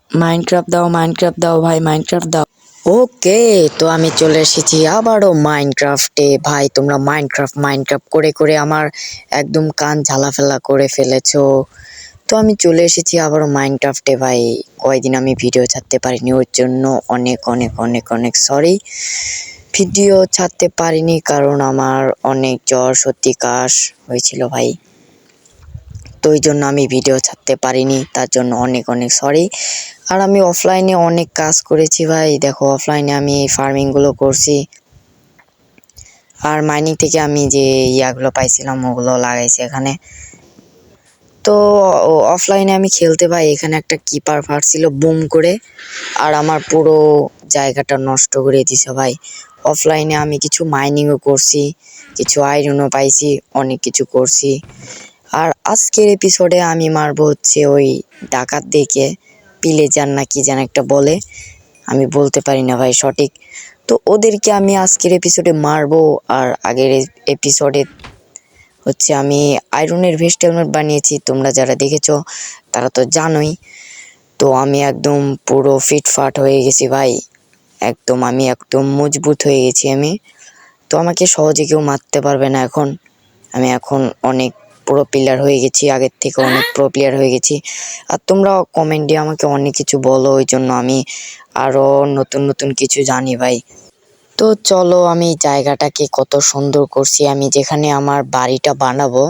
Minecraft দাও ভাই, Minecraft দাও। ওকে, তো আমি চলে এসেছি আবারও মাইনক্রাফটে। ভাই তোমরা মাইনক্রাফট মাইনক্রাফট করে করে আমার একদম কান ঝালাফেলা করে ফেলেছো। তো আমি চলে এসেছি আবারও মাইনক্রাফটে ভাই। কয়দিন আমি ভিডিও ছাড়তে পারিনি, ওর জন্য অনেক অনেক অনেক অনেক সরি। ভিডিও ছাড়তে পারিনি কারণ আমার অনেক জ্বর সর্দি কাশ হয়েছিল ভাই। তো ওই জন্য আমি ভিডিও ছাড়তে পারিনি, তার জন্য অনেক অনেক সরি। আর আমি অফলাইনে অনেক কাজ করেছি ভাই। দেখো অফলাইনে আমি ফার্মিংগুলো করছি, আর মাইনিং থেকে আমি যে ইয়াগুলো পাইছিলাম ওগুলো লাগাইছি এখানে। তো অফলাইনে আমি খেলতে ভাই এখানে একটা কিপার ফাটছিল বুম করে, আর আমার পুরো জায়গাটা নষ্ট করে দিছে ভাই। অফলাইনে আমি কিছু মাইনিংও করছি, কিছু আয়রনও পাইছি, অনেক কিছু করছি। আর আজকের এপিসোডে আমি মারবো হচ্ছে ওই ডাকাত দেখে পিলেজার না কি যেন একটা বলে, আমি বলতে পারি না ভাই সঠিক। তো ওদেরকে আমি আজকের এপিসোডে মারবো। আর আগের এপিসোডে হচ্ছে আমি আয়রনের ভেস্ট হেলমেট বানিয়েছি, তোমরা যারা দেখেছো তারা তো জানোই। তো আমি একদম পুরো ফিটফাট হয়ে গেছি ভাই, আমি একদম মজবুত হয়ে গেছি আমি। তো আমাকে সহজে কেউ মারতে পারবে না এখন। আমি এখন অনেক প্রো প্লেয়ার হয়ে গেছি, আগের থেকে অনেক প্রো প্লেয়ার হয়ে গেছি। আর তোমরা কমেন্টে আমাকে অনেক কিছু বলো, ওই জন্য আমি আরও নতুন নতুন কিছু জানি ভাই। তো চলো আমি জায়গাটাকে কত সুন্দর করছি, আমি যেখানে আমার বাড়িটা বানাবো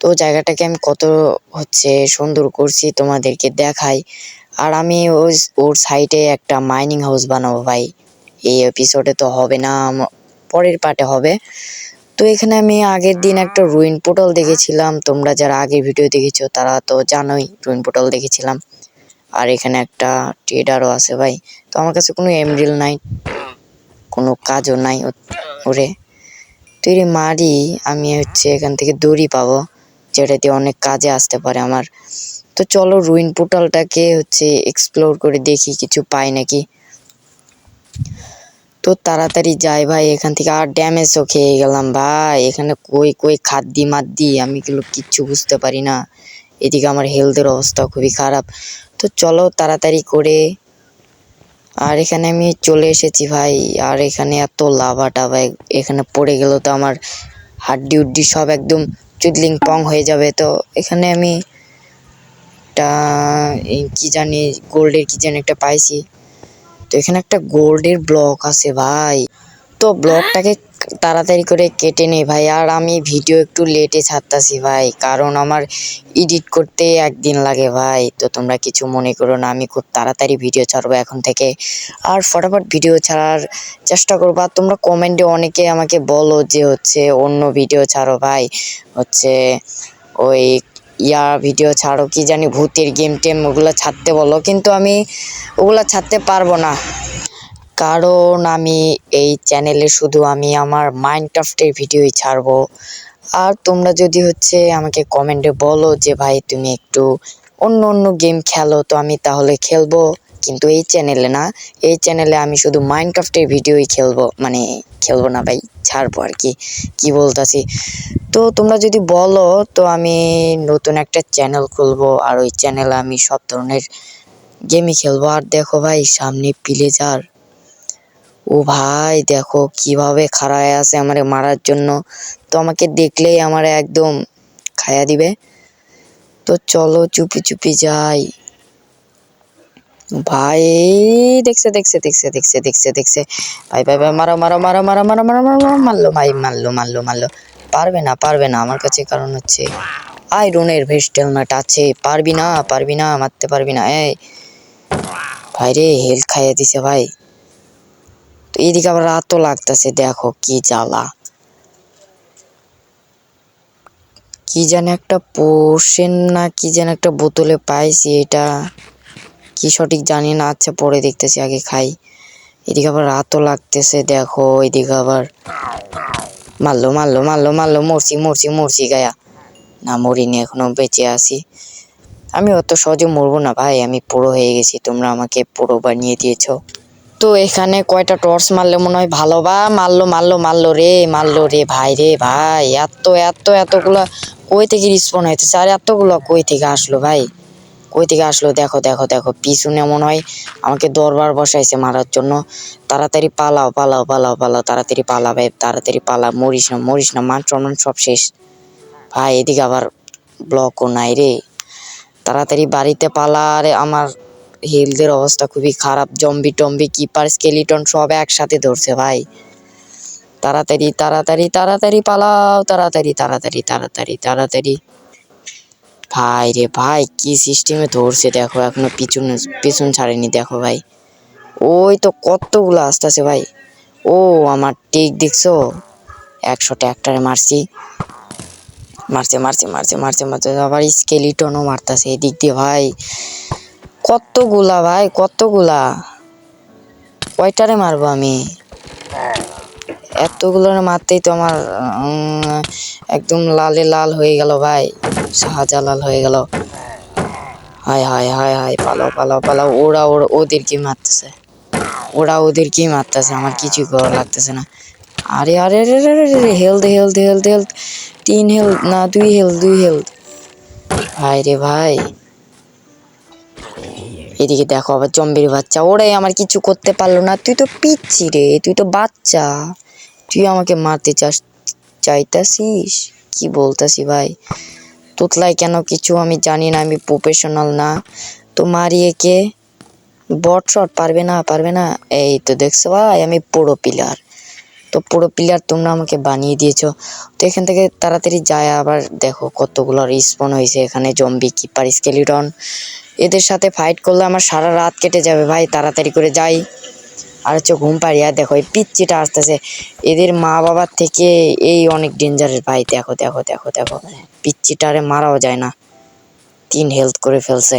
তো জায়গাটাকে আমি কত হচ্ছে সুন্দর করছি তোমাদেরকে দেখাই। আর আমি ওর সাইডে একটা মাইনিং হাউস বানাবো ভাই। এই এপিসোডে তো হবে না, পরের পার্টে হবে। তো এখানে আমি আগের দিন একটা রুইন পোর্টাল দেখেছিলাম, তোমরা যারা আগের ভিডিও দেখেছো তারা তো জানোই রুইন পোর্টাল দেখেছিলাম। আর এখানে একটা ট্রেডারও আছে ভাই। তো আমার কাছে কোনো এমরিল নাই, কোনো কাজও নাই ওরে। তো এর মারি আমি হচ্ছে এখান থেকে দড়ি পাবো, যেটা দিয়ে অনেক কাজে আসতে পারে আমার। তো চলো রুইন পোর্টালটাকে হচ্ছে এক্সপ্লোর করে দেখি কিছু পাই নাকি। তো তাড়াতাড়ি যাই ভাই এখান থেকে। আর ড্যামেজও খেয়ে গেলাম ভাই, এখানে কই কই খাদ্দি মাদ্দি আমি কিচ্ছু বুঝতে পারি না। এদিকে আমার হেলথের অবস্থা খুবই খারাপ। তো চলো তাড়াতাড়ি করে। আর এখানে আমি চলে এসেছি ভাই। আর এখানে এত লাভা টাভা এখানে পড়ে গেল তো আমার হাড্ডি উড্ডি সব একদম চুদলিং পং হয়ে যাবে। তো এখানে আমি একটা কি জানি গোল্ডের কি জানি একটা পাইছি। তো এখানে একটা গোল্ডের ব্লক আছে ভাই। তো ব্লকটাকে তাড়াতাড়ি করে কেটে নেই ভাই। আর আমি ভিডিও একটু লেটে ছাড়তাছি ভাই, কারণ আমার এডিট করতে একদিন লাগে ভাই। তো তোমরা কিছু মনে করো না, আমি খুব তাড়াতাড়ি ভিডিও ছাড়বো এখন থেকে। আর ফটাফট ভিডিও ছাড়ার চেষ্টা করবো। আর তোমরা কমেন্টে অনেকে আমাকে বলো যে হচ্ছে অন্য ভিডিও ছাড়ো ভাই, হচ্ছে ওই ভিডিও ছাড়ো, কি জানি ভূতের গেম টেম ওগুলো ছাড়তে বলো, কিন্তু আমি ওগুলো ছাড়তে পারবো না, কারণ আমি এই চ্যানেলে শুধু আমি আমার মাইনক্রাফটের ভিডিওই ছাড়বো। আর তোমরা যদি হচ্ছে আমাকে কমেন্টে বলো যে ভাই তুমি একটু অন্য অন্য গেম খেলো, তো আমি তাহলে খেলবো, কিন্তু এই চ্যানেলে না। এই চ্যানেলে আমি শুধু মাইনক্রাফটের ভিডিওই খেলবো, মানে খেলবো না ভাই, ছাড়বো আর কি বলতাছি। তো তোমরা যদি বলো তো আমি নতুন একটা চ্যানেল খুলবো, আর ওই চ্যানেলে আমি সব ধরনের গেমই খেলবো। আর দেখো ভাই সামনে প্লেজার, ও ভাই দেখো কিভাবে খাড়ায় আছে আমারে মারার জন্য। তো আমাকে দেখলেই আমার একদম খায়া দিবে। তো চলো চুপি চুপি যাই ভাই। দেখছে দেখছে দেখছে দেখছে দেখছে দেখছে ভাই ভাই ভাই মারো মারো মারো মারো মারো মারো মারো মারো, মারলো ভাই, মারলো মারলো মারলো। পারবে না পারবে না আমার কাছে, কারণ হচ্ছে আয়রনের ভেস্ট হেলমেট আছে। পারবি না পারবি না, মারতে পারবি না। এই ভাই রে হেলথ খাইয়ে দিছে ভাই। তো এইদিকে আবার রাতও লাগতেছে, দেখো কি জ্বালা। কি যেন একটা পোষেন না কি যেন একটা বোতলে পাইছি, এটা কি সঠিক জানি না। আচ্ছা পরে দেখতেছি, আগে খাই। এদিকে আবার রাতও লাগতেছে, দেখো এদিকে আবার মারলো মারলো মারলো মারলো, মরছি মরছি মরছি গায়া। না মরিনি, এখনো বেঁচে আছি। আমি অত সহজে মরবো না ভাই, আমি পুরো হয়ে গেছি, তোমরা আমাকে পুরো বানিয়ে দিয়েছো। তো এখানে কয়টা টর্চ মারলে মনে হয় ভালো, বা মারলো মারলো মারলো রে ভাই রে ভাই। এতগুলা কই থেকে রিস্পন হইতেছে, আর এতগুলা কই থেকে আসলো ভাই। কই থেকে আসলো? দেখো দেখো দেখো, পিছনে মনে হয় আমাকে দরবার বসাইছে মারার জন্য। তাড়াতাড়ি পালাও পালাও পালাও পালাও, তাড়াতাড়ি পালাবে, তাড়াতাড়ি পালা, মরিস না, মান সম্মান সব শেষ। ভাই এদিকে আবার ব্লকও নাই রে, তাড়াতাড়ি বাড়িতে পালা। আরে আমার হেলথের অবস্থা খুবই খারাপ, জম্বি টম্বি কিপার স্কেলিটন সব একসাথে ধরছে ভাই। তাড়াতাড়ি তাড়াতাড়ি তাড়াতাড়ি পালাও, তাড়াতাড়ি তাড়াতাড়ি তাড়াতাড়ি তাড়াতাড়ি। ভাই রে ভাই, কি সিস্টেমে ধরছে দেখো, এখনো পিছন ছাড়েনি দেখো ভাই। ওই তো কতগুলো আসতেছে ভাই। ও আমার টিক দেখছো, 100টা একটারে মারছি, মারছে মারছে মারছে মারছে মারছে, আবার স্কেলিটনও মারতেছে এদিক দিয়ে ভাই। কতগুলা ভাই, কতগুলা, কয়টারে মারবো আমি? এতগুলোর মারতেই তো আমার একদম লালে লাল হয়ে গেল ভাই, শাহজালাল হয়ে গেল। হায় হায় হায় হায়, পালাও পালাও পালাও। ওরা ওদেরকে মারতেছে, ওদেরকেই মারতেছে, আমার কিছুই করা লাগতেছে না। আরে আরে আরে আরে, health health health health, 3 health না 2 হেলথ, 2 হেলথ। ভাই রে ভাই, এদিকে দেখো আবার জম্বির বাচ্চা, ওরাই আমার কিছু করতে পারলো না। তুই তো পিচ্ছি রে, তুই তো বাচ্চা, তুই আমাকে মারতে চাইতাছিস? কি বলতাছি ভাই, তোতলাই কেন কিছু আমি জানি না, আমি প্রফেশনাল না তো। মারিয়ে কে বট শট পারবে না, পারবে না। এই তো দেখছো ভাই, আমি পুরো প্লেয়ার। তো পুরো প্লেয়ার তোমরা আমাকে বানিয়ে দিয়েছো। তো এখান থেকে তাড়াতাড়ি যায়। আবার দেখো কতগুলো রিস্পন হয়েছে এখানে, জম্বি কিপার স্কেলিটন। এদের সাথে ফাইট করলে আমার সারা রাত কেটে যাবে ভাই, তাড়াতাড়ি করে যাই। আর হচ্ছে ঘুম পাড়ি। আর দেখো এই পিচ্চিটা আসতেছে, এদের মা বাবার থেকে এই অনেক ডেঞ্জারের ভাই। দেখো দেখো দেখো দেখো, পিচ্চিটারে মারাও যায় না, 3 হেলথ করে ফেলছে।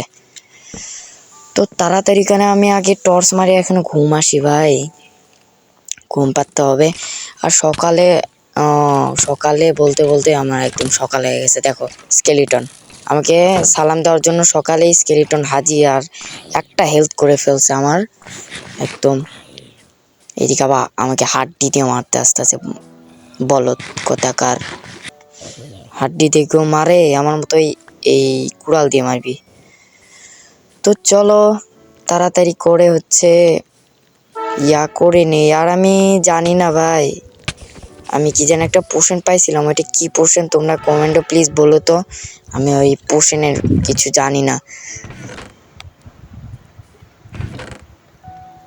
তো তাড়াতাড়ি কেন, আমি আগে টর্চ মারি, এখনো ঘুম আসি ভাই, ঘুম পাড়তে হবে। আর সকালে সকালে বলতে বলতে আমার একদম সকাল হয়ে গেছে। দেখো স্কেলিটন আমাকে সালাম দেওয়ার জন্য সকালেই স্কেলিটন হাজির, আর একটা হেল্প করে ফেলছে আমার একদম। এদিকে আবার আমাকে হাড্ডি দিয়ে মারতে আসতেছে, বলদ কোথাকার। হাড্ডি দিয়ে কেউ মারে আমার মতোই, এই কুড়াল দিয়ে মারবি। তো চলো তাড়াতাড়ি করে হচ্ছে ইয়া করে নেই। আর আমি জানি না ভাই, আমি কি যেন একটা পোশন পাইছিলাম, ওইটা কি পোশন তোমরা কমেন্টে প্লিজ বলো তো, আমি ওই পোশনের কিছু জানি না।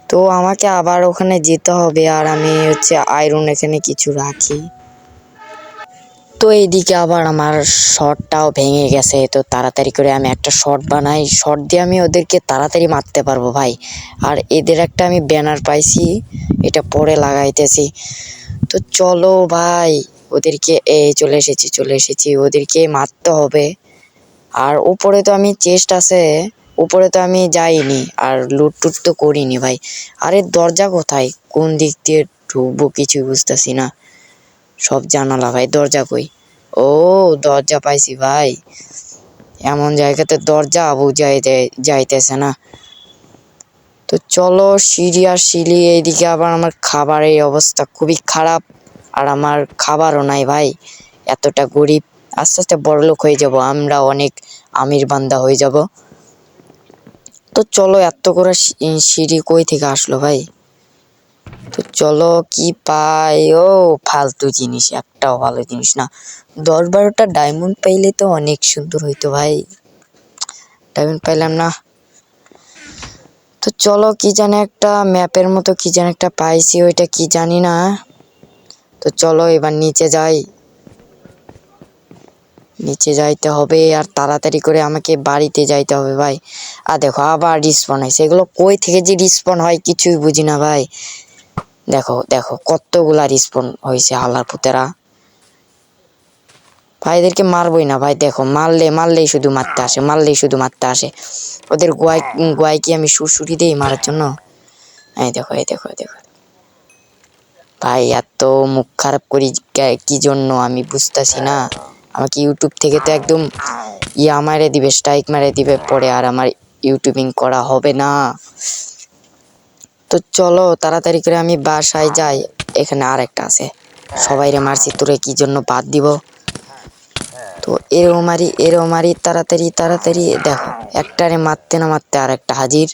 তো আমাকে আবার ওখানে যেতে হবে, আর আমি হচ্ছে আয়রন এখানে কিছু রাখি। তো এইদিকে আবার আমার শটটাও ভেঙে গেছে। তো তাড়াতাড়ি করে আমি একটা শট বানাই, শট দিয়ে আমি ওদেরকে তাড়াতাড়ি মারতে পারবো ভাই। আর এদের একটা আমি ব্যানার পাইছি, এটা পরে লাগাইতেছি। তো চলো ভাই, ওদেরকে চলে এসেছি চলে এসেছি, ওদেরকে মারতে হবে। আর উপরে তো আমি চেস্ট আছে, উপরে তো আমি যাইনি, আর লুট টুট তো করিনি ভাই। আরে দরজা কোথায়, কোন দিক দিয়ে ঢুকবো কিছুই বুঝতেছি না। সব জানালা ভাই, দরজা কই? ও দরজা পাইছি ভাই, এমন জায়গাতে দরজা যাইতেছে না। তো চলো সিঁড়ি আর সিঁড়ি। এইদিকে আবার আমার খাবারের অবস্থা খুবই খারাপ, আর আমার খাবারও নাই ভাই, এতটা গরিব। আস্তে আস্তে বড়লোক হয়ে যাব আমরা, অনেক আমির বান্দা হয়ে যাব। তো চলো, এত করে সিঁড়ি কই থেকে আসলো ভাই? তো চলো কি পাই? ও ফালতু জিনিস, একটাও ভালো জিনিস না। 10-12টা ডায়মন্ড পাইলে তো অনেক সুন্দর হইতো ভাই, ডায়মন্ড পাইলাম না। তো চলো, কি জানি একটা ম্যাপের মতো কি জানি একটা পাইছি, ওইটা কি জানি না। তো চলো এবার নিচে যাই, নিচে যাইতে হবে, আর তাড়াতাড়ি করে আমাকে বাড়িতে যাইতে হবে ভাই। আর দেখো আবার রিস্পন হয়েছে, এগুলো কই থেকে যে রিস্পন হয় কিছুই বুঝি না ভাই। দেখো দেখো কতগুলা রিস্পন হয়েছে হালার পুতেরা। ভাই এদেরকে মারবই না ভাই, দেখো মারলেই শুধু মারতে আসে, মারলেই শুধু মারতে আসে। ওদের গোয়াই কি আমি সুরসুরি দেই মারার জন্য? এই দেখো এই দেখো এই দেখো ভাই, এত মুখ খারাপ করি কি জন্য আমি বুঝতেছি না। আমাকে ইউটিউব থেকে তো একদম মারে দিবে, স্ট্রাইক মারে দিবে পরে, আর আমার ইউটিউবিং করা হবে না। তো চলো তাড়াতাড়ি করে আমি বাসায় যাই। এখানে আর একটা আছে, সবাইরে মারছি, তোরে কি জন্য বাদ দিব? তো এরও মারি তাড়াতাড়ি তাড়াতাড়ি। দেখো একটারে মারতে না মারতে আর একটা হাজির।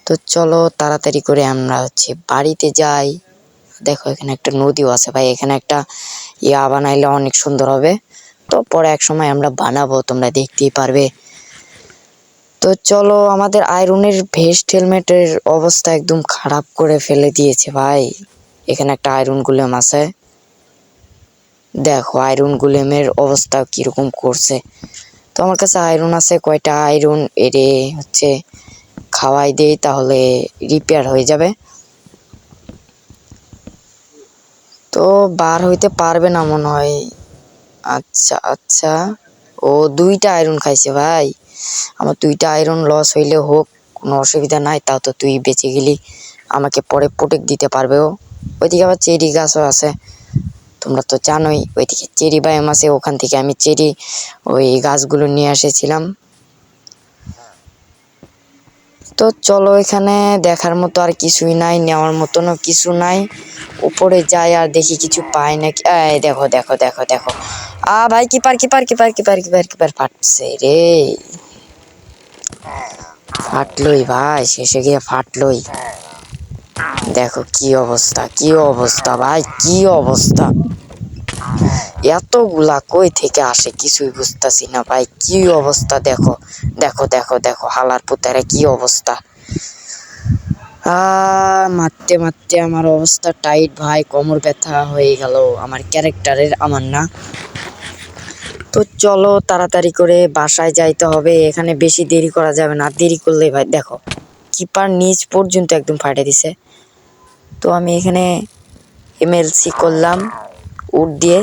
তো চলো তাড়াতাড়ি করে আমরা হচ্ছে বাড়িতে যাই। দেখো এখানে একটা নদীও আছে ভাই, এখানে একটা ইয়া বানাইলে অনেক সুন্দর হবে। তো পরে এক সময় আমরা বানাবো, তোমরা দেখতেই পারবে। তো চলো, আমাদের আয়রনের ভেস্ট হেলমেটের অবস্থা একদম খারাপ করে ফেলে দিয়েছে ভাই। এখানে একটা আয়রন গুলেম আছে, দেখো আয়রন গুলেমের অবস্থা কিরকম করছে। তো আমার কাছে আয়রন আছে কয়টা, আয়রন এরে হচ্ছে খাওয়াই দেই, তাহলে রিপেয়ার হয়ে যাবে। তো বার হইতে পারবে না মনে হয়। আচ্ছা আচ্ছা, ও দুইটা আয়রন খাইছে ভাই। আমার দুইটা আয়রন লস হইলে হোক, কোনো অসুবিধা নাই। তাও তো তুই বেঁচে গেলি, আমাকে পরে প্রোটেক্ট দিতে পারবে ও। ওইদিকে আবার চেরি গাছও আছে, তোমরা তো জানোই ওইদিকে চেরি বায়াম আছে, ওখান থেকে আমি চেরি ওই গাছগুলো নিয়ে এসেছিলাম। তো চলো, এখানে দেখার মতো আর কিছুই নাই, নেওয়ার মতনও কিছু নাই। উপরে যাই আর দেখি কিছু পাই নাকি। এই দেখো দেখো দেখো দেখো, ভাই keeper keeper keeper keeper keeper keeper ফাটছে রে, ফাটলই ভাই, শেষে গিয়ে ফাটলই। দেখো কি অবস্থা, কি অবস্থা ভাই, কি অবস্থা। এতগুলা কই থেকে আসে কিছুই বুঝতেছি না ভাই, কি অবস্থা। দেখো দেখো দেখো দেখো হালার পুতারে কি অবস্থা। মারতে মারতে আমার অবস্থা টাইট ভাই, কোমর ব্যথা হয়ে গেল আমার ক্যারেক্টারের, আমার না। তো চলো তাড়াতাড়ি করে বাসায় যাইতে হবে, এখানে বেশি দেরি করা যাবে না, দেরি করলে ভাই দেখো কিপার নিচ পর্যন্ত একদম ফাটে দিছে। তো আমি এখানে এমএলসি করলাম উড দিয়ে।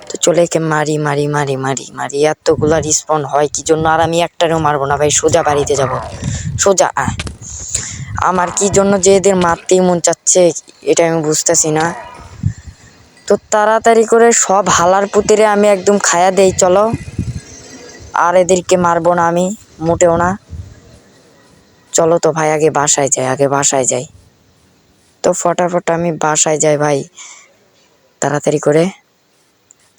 তো চলে একে মারি মারি মারি মারি মারি, এতগুলা রিসপন হয় কি জন্য? আর আমি একটারেও মারবো না ভাই, সোজা বাড়িতে যাব সোজা। আমার কি জন্য যে এদের মারতেই মন চাচ্ছে এটা আমি বুঝতেছি না। তো তাড়াতাড়ি করে সব হালার পুতিরে আমি একদম খায়া দেই চলো, আর এদেরকে মারবো না আমি মোটেও না। চলো তো ভাই আগে বাসায় যাই, আগে বাসায় যাই। তো ফটাফট আমি বাসায় যাই ভাই তাড়াতাড়ি করে।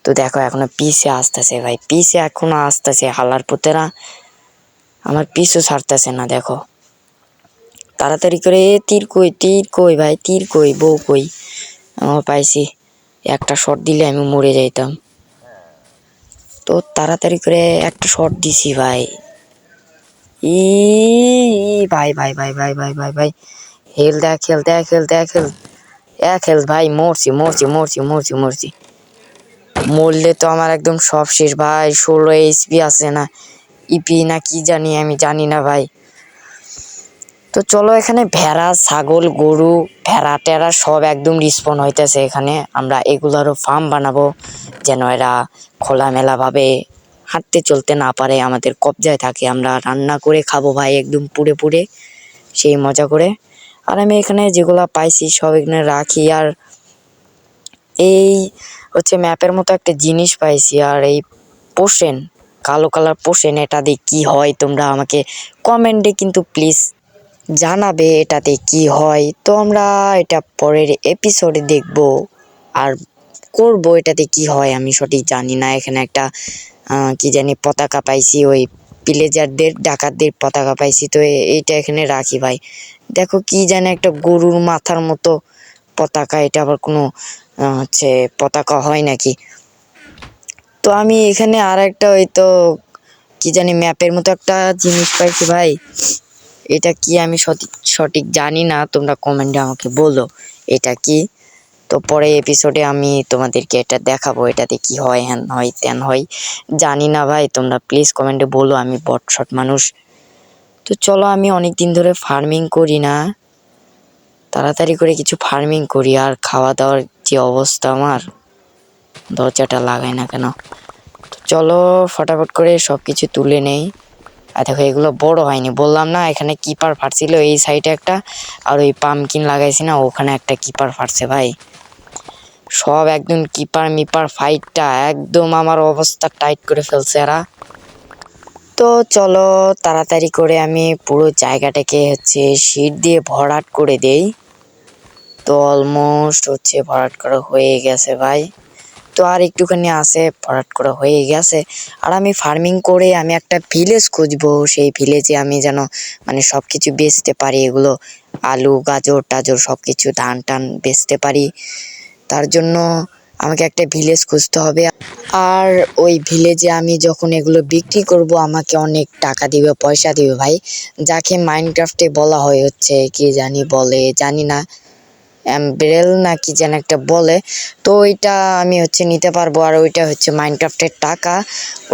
তো দেখো এখনো পিছে আসতেছে ভাই, পিছে এখনো আসতেছে হালার পুতেরা, আমার পিছু ছাড়তেছে না। দেখো তাড়াতাড়ি করে, তীর কই তীর কই ভাই, তীর কই, বউ কই? পাইছি, একটা শট দিলে আমি মরে যাইতাম। তো তাড়াতাড়ি করে একটা শট দিছি ভাই। ই ভাই ভাই ভাই ভাই ভাই ভাই ভাই, হেল দেখ হেল দেখ হেল দেখ হেল, এক হেল ভাই, মরছি মরছি মরছি মরছি মরছি। মরলে তো আমার একদম সব শেষ ভাই, 16 এইচপি আছে না ইপি না কি জানি, আমি জানি না ভাই। তো চলো, এখানে ভেড়া ছাগল গরু ভেড়া টেরা সব একদম রিস্পন হইতেছে এখানে, আমরা এগুলারও ফার্ম বানাবো যেন এরা খোলামেলা ভাবে হাঁটতে চলতে না পারে, আমাদের কবজায় থাকে, আমরা রান্না করে খাবো ভাই একদম পুড়ে পুড়ে সেই মজা করে। আর আমি এখানে যেগুলা পাইছি সব এখানে রাখি। আর এই হচ্ছে ম্যাপের মতো একটা জিনিস পাইছি, আর এই পোষেন কালো কালার পোষেন, এটা দিয়ে কি হয় তোমরা আমাকে কমেন্টে কিন্তু প্লিজ জানাবে এটাতে কি হয়। তো আমরা এটা পরের এপিসোডে দেখব আর করব, এটাতে কি হয় আমি সঠিক জানি না। এখানে একটা কি জানি পতাকা পাইছি, ওই প্লেজারদের ডাকাতদের পতাকা পাইছি, তো এইটা এখানে রাখি ভাই। দেখো কি জানি একটা গরুর মাথার মতো পতাকা, এটা আবার কোনো হচ্ছে পতাকা হয় নাকি? তো আমি এখানে আর একটা ওই তো কি জানি ম্যাপের মতো একটা জিনিস পাইছি ভাই, এটা কি আমি সঠিক সঠিক জানি না, তোমরা কমেন্টে আমাকে বলো এটা কি। তো পরে এপিসোডে আমি তোমাদেরকে এটা দেখাবো, এটাতে কি হয়, হ্যান হয় ত্যান হয় জানি না ভাই, তোমরা প্লিজ কমেন্টে বলো, আমি বটশট মানুষ। তো চলো, আমি অনেক দিন ধরে ফার্মিং করি না, তাড়াতাড়ি করে কিছু ফার্মিং করি। আর খাওয়া দাওয়ার যে অবস্থা আমার, দরজাটা লাগাই না কেন। তো চলো ফটাফট করে সব কিছু তুলে নেই। আর দেখো এগুলো বড় হয়নি, বললাম না এখানে কিপার ফাটছিল এই সাইডে একটা, আর ওই পামকিন লাগাইছি না ওখানে একটা কিপার ফাটছে ভাই। সব একদম কিপার মিপার ফাইটটা একদম আমার অবস্থা টাইট করে ফেলছে এরা। তো চলো তাড়াতাড়ি করে আমি পুরো জায়গাটাকে হচ্ছে শীট দিয়ে ভরাট করে দেই। তো অলমোস্ট হচ্ছে ভরাট করা হয়ে গেছে ভাই। তো আর একটুখানি আছে, ভরাট করা হয়ে গেছে। আর আমি ফার্মিং করে আমি একটা ভিলেজ খুঁজবো, সেই ভিলেজে আমি যেন মানে সব কিছু বেচতে পারি, এগুলো আলু গাজর টাজর সব কিছু ধান টান বেচতে পারি। তার জন্য আমাকে একটা ভিলেজ খুঁজতে হবে। আর ওই ভিলেজে আমি যখন এগুলো বিক্রি করব আমাকে অনেক টাকা দিবে, পয়সা দিবে ভাই, যাকে মাইনক্রাফটে বলা হয় হচ্ছে কি জানি বলে, জানি না, এমব্রেল না কি যেন একটা বলে। তো ওইটা আমি হচ্ছে নিতে পারবো, আর ওইটা হচ্ছে মাইনক্রাফটের টাকা।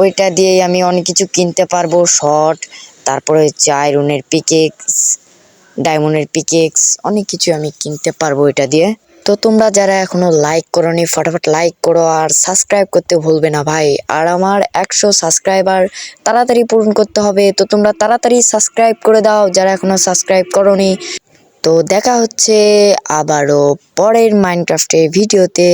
ওইটা দিয়েই আমি অনেক কিছু কিনতে পারবো, শর্ট, তারপরে হচ্ছে আয়রনের পিকেক্স, ডায়মন্ডের পিকেক্স, অনেক কিছু আমি কিনতে পারবো এটা দিয়ে। তো তোমরা যারা এখনো লাইক করোনি ফটাফট লাইক করো, আর সাবস্ক্রাইব করতে ভুলবে না ভাই। আর আমার 100 সাবস্ক্রাইবার তাড়াতাড়ি পূরণ করতে হবে, তো তোমরা তাড়াতাড়ি সাবস্ক্রাইব করে দাও যারা এখনো সাবস্ক্রাইব করোনি। তো দেখা হচ্ছে আবারও পরের মাইনক্রাফটের ভিডিওতে।